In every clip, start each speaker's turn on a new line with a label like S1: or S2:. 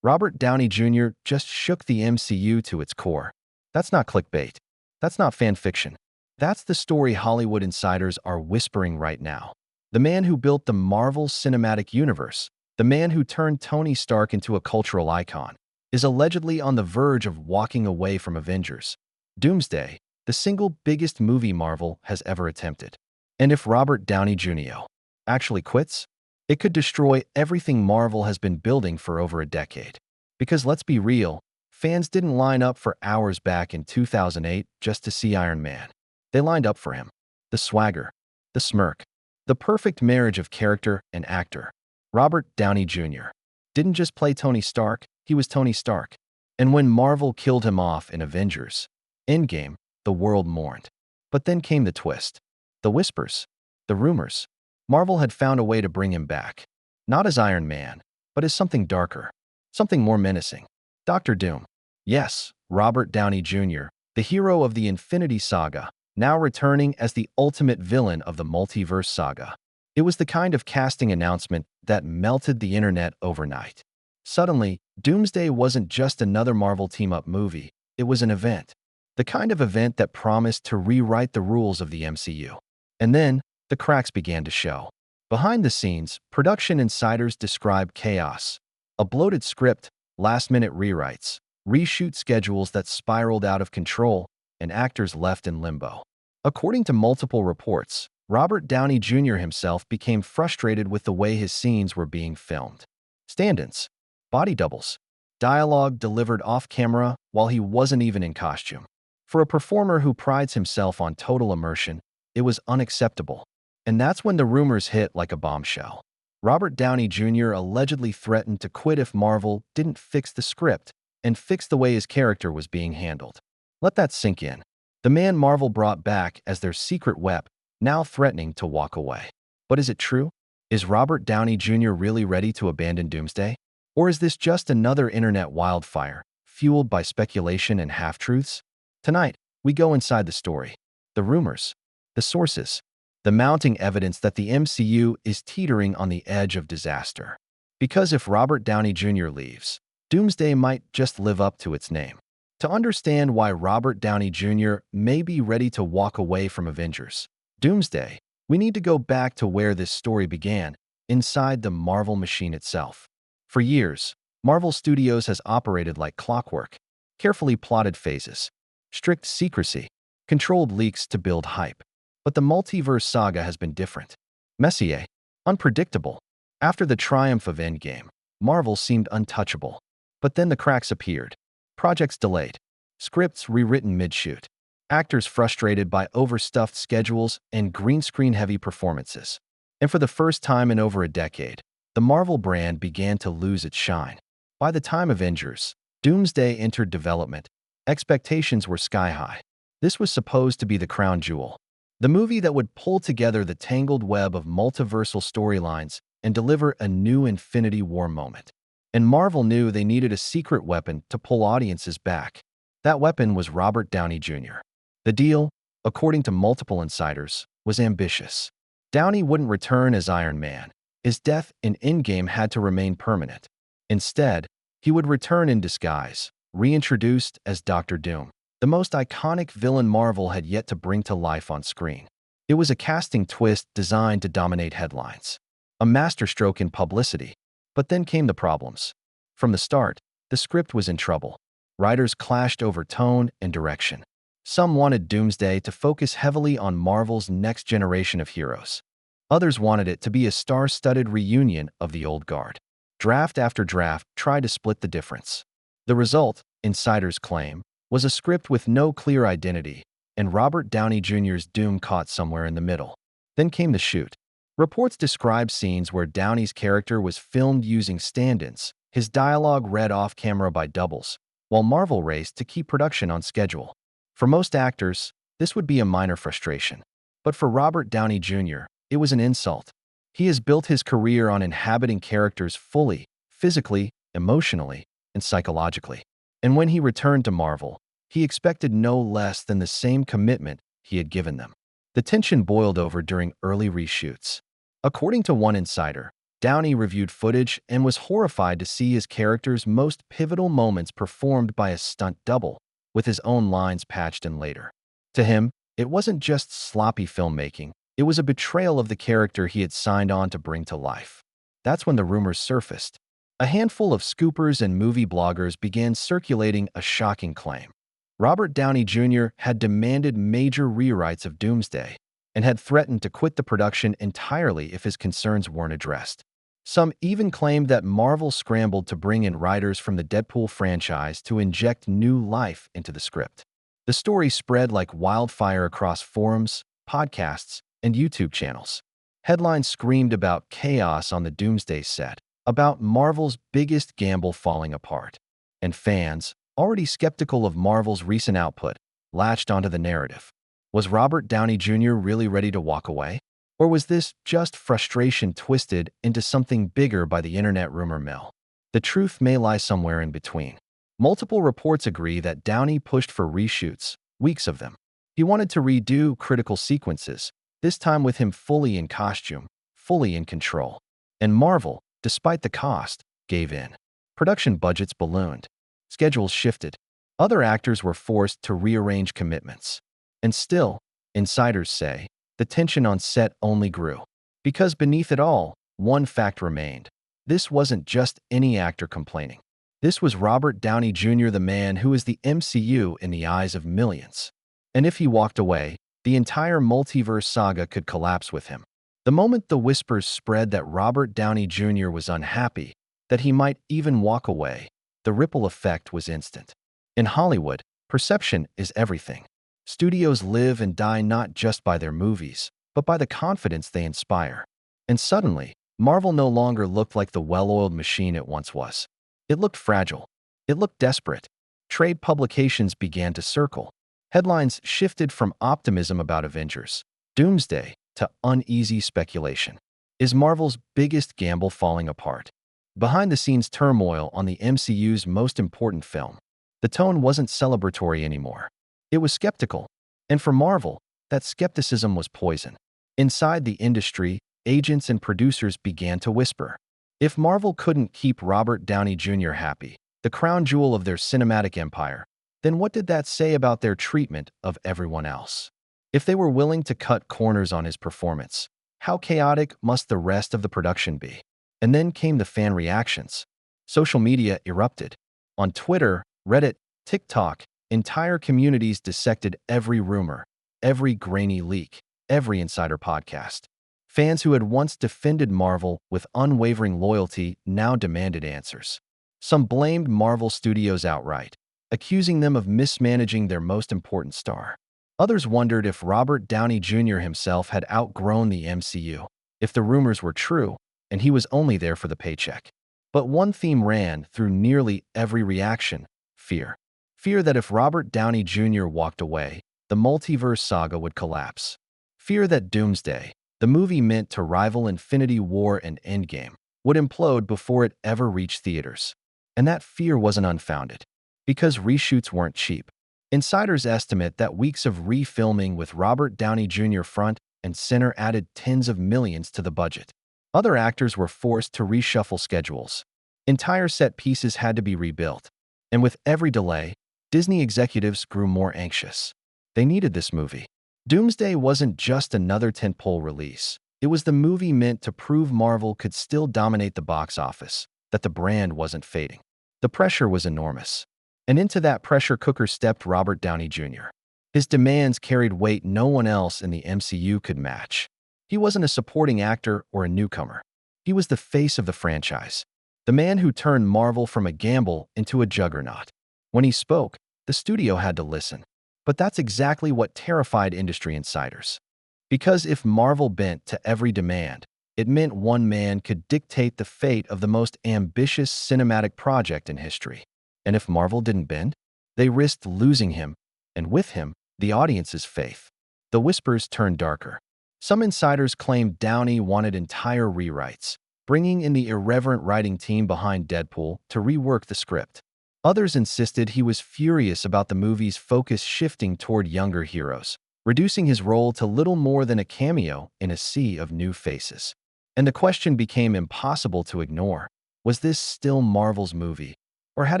S1: Robert Downey Jr. just shook the MCU to its core. That's not clickbait. That's not fan fiction. That's the story Hollywood insiders are whispering right now. The man who built the Marvel Cinematic Universe, the man who turned Tony Stark into a cultural icon, is allegedly on the verge of walking away from Avengers. Doomsday, the single biggest movie Marvel has ever attempted. And if Robert Downey Jr. actually quits, it could destroy everything Marvel has been building for over a decade. Because let's be real, fans didn't line up for hours back in 2008 just to see Iron Man. They lined up for him. The swagger, the smirk, the perfect marriage of character and actor. Robert Downey Jr. didn't just play Tony Stark, he was Tony Stark. And when Marvel killed him off in Avengers Endgame, the world mourned. But then came the twist. The whispers, the rumors. Marvel had found a way to bring him back. Not as Iron Man, but as something darker, something more menacing. Dr. Doom. Yes, Robert Downey Jr., the hero of the Infinity Saga, now returning as the ultimate villain of the Multiverse Saga. It was the kind of casting announcement that melted the internet overnight. Suddenly, Doomsday wasn't just another Marvel team-up movie, it was an event. The kind of event that promised to rewrite the rules of the MCU. And then, the cracks began to show. Behind the scenes, production insiders describe chaos. A bloated script, last-minute rewrites, reshoot schedules that spiraled out of control, and actors left in limbo. According to multiple reports, Robert Downey Jr. himself became frustrated with the way his scenes were being filmed. Stand-ins, body doubles, dialogue delivered off-camera while he wasn't even in costume. For a performer who prides himself on total immersion, it was unacceptable. And that's when the rumors hit like a bombshell. Robert Downey Jr. allegedly threatened to quit if Marvel didn't fix the script and fix the way his character was being handled. Let that sink in. The man Marvel brought back as their secret weapon, now threatening to walk away. But is it true? Is Robert Downey Jr. really ready to abandon Doomsday? Or is this just another internet wildfire, fueled by speculation and half-truths? Tonight, we go inside the story. The rumors, the sources, the mounting evidence that the MCU is teetering on the edge of disaster. Because if Robert Downey Jr. leaves, Doomsday might just live up to its name. To understand why Robert Downey Jr. may be ready to walk away from Avengers Doomsday, we need to go back to where this story began, inside the Marvel machine itself. For years, Marvel Studios has operated like clockwork, carefully plotted phases, strict secrecy, controlled leaks to build hype. But the Multiverse Saga has been different. Messier, unpredictable. After the triumph of Endgame, Marvel seemed untouchable. But then the cracks appeared. Projects delayed. Scripts rewritten mid-shoot. Actors frustrated by overstuffed schedules and green-screen-heavy performances. And for the first time in over a decade, the Marvel brand began to lose its shine. By the time Avengers Doomsday entered development, expectations were sky-high. This was supposed to be the crown jewel. The movie that would pull together the tangled web of multiversal storylines and deliver a new Infinity War moment. And Marvel knew they needed a secret weapon to pull audiences back. That weapon was Robert Downey Jr. The deal, according to multiple insiders, was ambitious. Downey wouldn't return as Iron Man. His death in Endgame had to remain permanent. Instead, he would return in disguise, reintroduced as Dr. Doom, the most iconic villain Marvel had yet to bring to life on screen. It was a casting twist designed to dominate headlines. A masterstroke in publicity. But then came the problems. From the start, the script was in trouble. Writers clashed over tone and direction. Some wanted Doomsday to focus heavily on Marvel's next generation of heroes. Others wanted it to be a star-studded reunion of the old guard. Draft after draft tried to split the difference. The result, insiders claim, was a script with no clear identity, and Robert Downey Jr.'s Doom caught somewhere in the middle. Then came the shoot. Reports describe scenes where Downey's character was filmed using stand-ins, his dialogue read off-camera by doubles, while Marvel raced to keep production on schedule. For most actors, this would be a minor frustration. But for Robert Downey Jr., it was an insult. He has built his career on inhabiting characters fully, physically, emotionally, and psychologically. And when he returned to Marvel, he expected no less than the same commitment he had given them. The tension boiled over during early reshoots. According to one insider, Downey reviewed footage and was horrified to see his character's most pivotal moments performed by a stunt double, with his own lines patched in later. To him, it wasn't just sloppy filmmaking, it was a betrayal of the character he had signed on to bring to life. That's when the rumors surfaced. A handful of scoopers and movie bloggers began circulating a shocking claim. Robert Downey Jr. had demanded major rewrites of Doomsday and had threatened to quit the production entirely if his concerns weren't addressed. Some even claimed that Marvel scrambled to bring in writers from the Deadpool franchise to inject new life into the script. The story spread like wildfire across forums, podcasts, and YouTube channels. Headlines screamed about chaos on the Doomsday set, about Marvel's biggest gamble falling apart. And fans, already skeptical of Marvel's recent output, latched onto the narrative. Was Robert Downey Jr. really ready to walk away? Or was this just frustration twisted into something bigger by the internet rumor mill? The truth may lie somewhere in between. Multiple reports agree that Downey pushed for reshoots, weeks of them. He wanted to redo critical sequences, this time with him fully in costume, fully in control. And Marvel, despite the cost, gave in. Production budgets ballooned. Schedules shifted. Other actors were forced to rearrange commitments. And still, insiders say, the tension on set only grew. Because beneath it all, one fact remained. This wasn't just any actor complaining. This was Robert Downey Jr., the man who is the MCU in the eyes of millions. And if he walked away, the entire multiverse saga could collapse with him. The moment the whispers spread that Robert Downey Jr. was unhappy, that he might even walk away, the ripple effect was instant. In Hollywood, perception is everything. Studios live and die not just by their movies, but by the confidence they inspire. And suddenly, Marvel no longer looked like the well-oiled machine it once was. It looked fragile. It looked desperate. Trade publications began to circle. Headlines shifted from optimism about Avengers, Doomsday, to uneasy speculation. Is Marvel's biggest gamble falling apart? Behind-the-scenes turmoil on the MCU's most important film. The tone wasn't celebratory anymore. It was skeptical. And for Marvel, that skepticism was poison. Inside the industry, agents and producers began to whisper. If Marvel couldn't keep Robert Downey Jr. happy, the crown jewel of their cinematic empire, then what did that say about their treatment of everyone else? If they were willing to cut corners on his performance, how chaotic must the rest of the production be? And then came the fan reactions. Social media erupted. On Twitter, Reddit, TikTok, entire communities dissected every rumor, every grainy leak, every insider podcast. Fans who had once defended Marvel with unwavering loyalty now demanded answers. Some blamed Marvel Studios outright, accusing them of mismanaging their most important star. Others wondered if Robert Downey Jr. himself had outgrown the MCU, if the rumors were true, and he was only there for the paycheck. But one theme ran through nearly every reaction: fear. Fear that if Robert Downey Jr. walked away, the Multiverse Saga would collapse. Fear that Doomsday, the movie meant to rival Infinity War and Endgame, would implode before it ever reached theaters. And that fear wasn't unfounded, because reshoots weren't cheap. Insiders estimate that weeks of refilming with Robert Downey Jr. front and center added tens of millions to the budget. Other actors were forced to reshuffle schedules. Entire set pieces had to be rebuilt. And with every delay, Disney executives grew more anxious. They needed this movie. Doomsday wasn't just another tentpole release. It was the movie meant to prove Marvel could still dominate the box office, that the brand wasn't fading. The pressure was enormous. And into that pressure cooker stepped Robert Downey Jr. His demands carried weight no one else in the MCU could match. He wasn't a supporting actor or a newcomer. He was the face of the franchise, the man who turned Marvel from a gamble into a juggernaut. When he spoke, the studio had to listen. But that's exactly what terrified industry insiders. Because if Marvel bent to every demand, it meant one man could dictate the fate of the most ambitious cinematic project in history. And if Marvel didn't bend, they risked losing him, and with him, the audience's faith. The whispers turned darker. Some insiders claimed Downey wanted entire rewrites, bringing in the irreverent writing team behind Deadpool to rework the script. Others insisted he was furious about the movie's focus shifting toward younger heroes, reducing his role to little more than a cameo in a sea of new faces. And the question became impossible to ignore. Was this still Marvel's movie, or had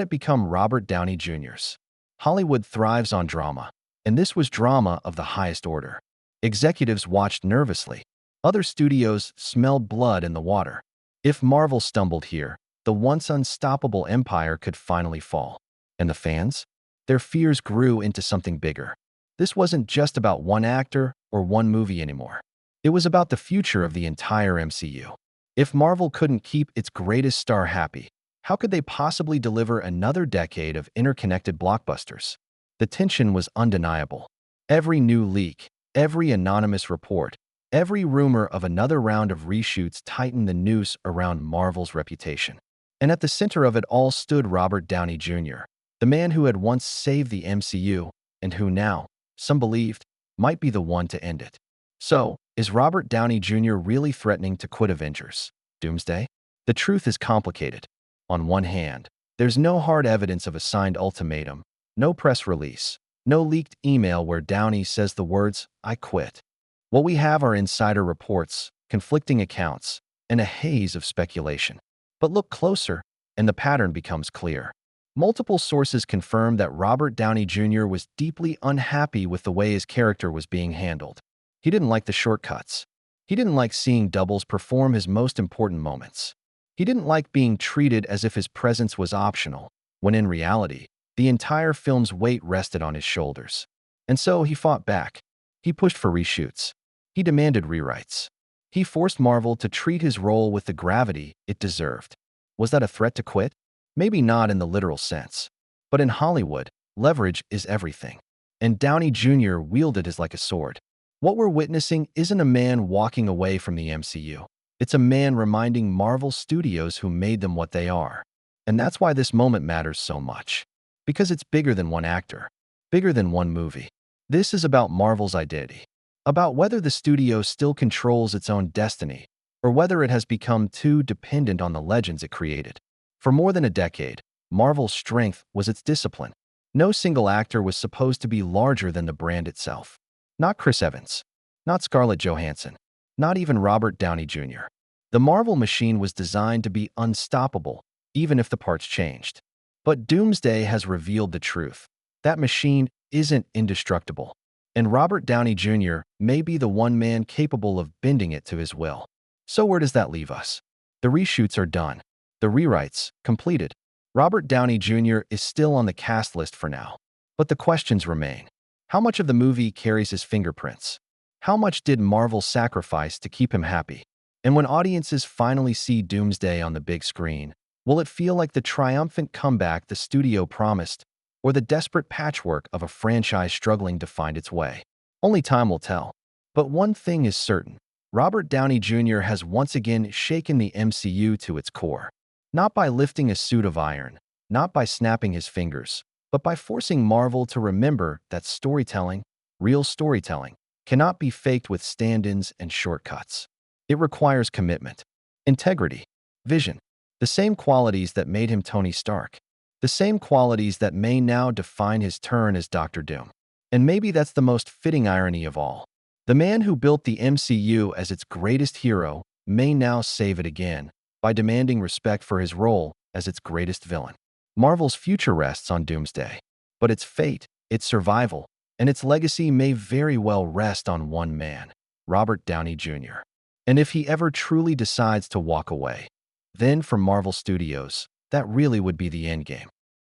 S1: it become Robert Downey Jr.'s? Hollywood thrives on drama, and this was drama of the highest order. Executives watched nervously. Other studios smelled blood in the water. If Marvel stumbled here, the once unstoppable empire could finally fall. And the fans? Their fears grew into something bigger. This wasn't just about one actor or one movie anymore. It was about the future of the entire MCU. If Marvel couldn't keep its greatest star happy, how could they possibly deliver another decade of interconnected blockbusters? The tension was undeniable. Every new leak, every anonymous report, every rumor of another round of reshoots tightened the noose around Marvel's reputation. And at the center of it all stood Robert Downey Jr., the man who had once saved the MCU and who now, some believed, might be the one to end it. So, is Robert Downey Jr. really threatening to quit Avengers? Doomsday? The truth is complicated. On one hand, there's no hard evidence of a signed ultimatum, no press release, no leaked email where Downey says the words, "I quit." What we have are insider reports, conflicting accounts, and a haze of speculation. But look closer, and the pattern becomes clear. Multiple sources confirm that Robert Downey Jr. was deeply unhappy with the way his character was being handled. He didn't like the shortcuts. He didn't like seeing doubles perform his most important moments. He didn't like being treated as if his presence was optional, when in reality, the entire film's weight rested on his shoulders. And so he fought back. He pushed for reshoots. He demanded rewrites. He forced Marvel to treat his role with the gravity it deserved. Was that a threat to quit? Maybe not in the literal sense. But in Hollywood, leverage is everything. And Downey Jr. wielded it like a sword. What we're witnessing isn't a man walking away from the MCU. It's a man reminding Marvel Studios who made them what they are. And that's why this moment matters so much. Because it's bigger than one actor, bigger than one movie. This is about Marvel's identity, about whether the studio still controls its own destiny, or whether it has become too dependent on the legends it created. For more than a decade, Marvel's strength was its discipline. No single actor was supposed to be larger than the brand itself. Not Chris Evans, not Scarlett Johansson, not even Robert Downey Jr. The Marvel machine was designed to be unstoppable, even if the parts changed. But Doomsday has revealed the truth. That machine isn't indestructible. And Robert Downey Jr. may be the one man capable of bending it to his will. So where does that leave us? The reshoots are done. The rewrites, completed. Robert Downey Jr. is still on the cast list for now. But the questions remain. How much of the movie carries his fingerprints? How much did Marvel sacrifice to keep him happy? And when audiences finally see Doomsday on the big screen, will it feel like the triumphant comeback the studio promised, or the desperate patchwork of a franchise struggling to find its way? Only time will tell. But one thing is certain. Robert Downey Jr. has once again shaken the MCU to its core. Not by lifting a suit of iron, not by snapping his fingers, but by forcing Marvel to remember that storytelling, real storytelling, cannot be faked with stand-ins and shortcuts. It requires commitment, integrity, vision, the same qualities that made him Tony Stark, the same qualities that may now define his turn as Doctor Doom. And maybe that's the most fitting irony of all. The man who built the MCU as its greatest hero may now save it again by demanding respect for his role as its greatest villain. Marvel's future rests on Doomsday, but its fate, its survival, and its legacy may very well rest on one man, Robert Downey Jr. And if he ever truly decides to walk away, then from Marvel Studios, that really would be the endgame.